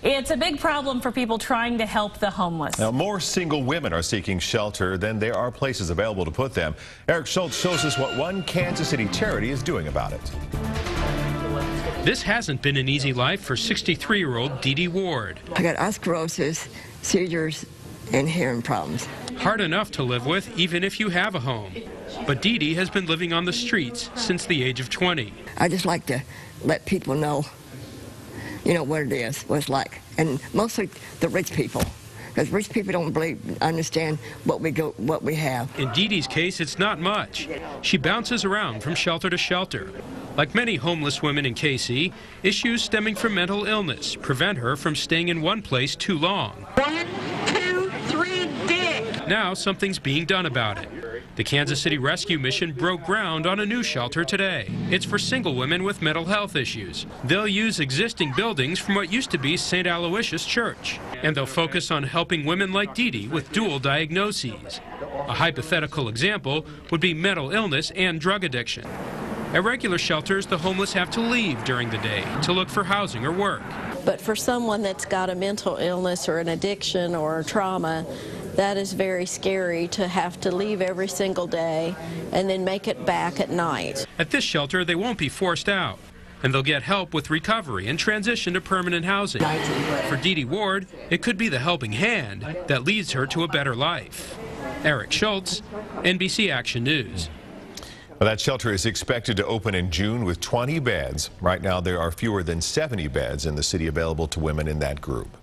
It's a big problem for people trying to help the homeless. Now, more single women are seeking shelter than there are places available to put them. Eric Schultz shows us what one Kansas City charity is doing about it. This hasn't been an easy life for 63-year-old Dee Dee Ward. I got osteoporosis, seizures, and hearing problems. Hard enough to live with even if you have a home. But Dee Dee has been living on the streets since the age of 20. I just like to let people know, what it is, what it's like. And mostly the rich people. Because rich people don't understand what we have. In Dee Dee's case, it's not much. She bounces around from shelter to shelter. Like many homeless women in KC, issues stemming from mental illness prevent her from staying in one place too long. 1, 2, 3, dig! Now something's being done about it. The Kansas City Rescue Mission broke ground on a new shelter today. It's for single women with mental health issues. They'll use existing buildings from what used to be St. Aloysius Church, and they'll focus on helping women like Dee Dee with dual diagnoses. A hypothetical example would be mental illness and drug addiction. At regular shelters, the homeless have to leave during the day to look for housing or work. But for someone that's got a mental illness or an addiction or a trauma, that is very scary to have to leave every single day and then make it back at night. At this shelter, they won't be forced out, and they'll get help with recovery and transition to permanent housing. For Dee Dee Ward, it could be the helping hand that leads her to a better life. Eric Schultz, NBC Action News. Well, that shelter is expected to open in June with 20 beds. Right now, there are fewer than 70 beds in the city available to women in that group.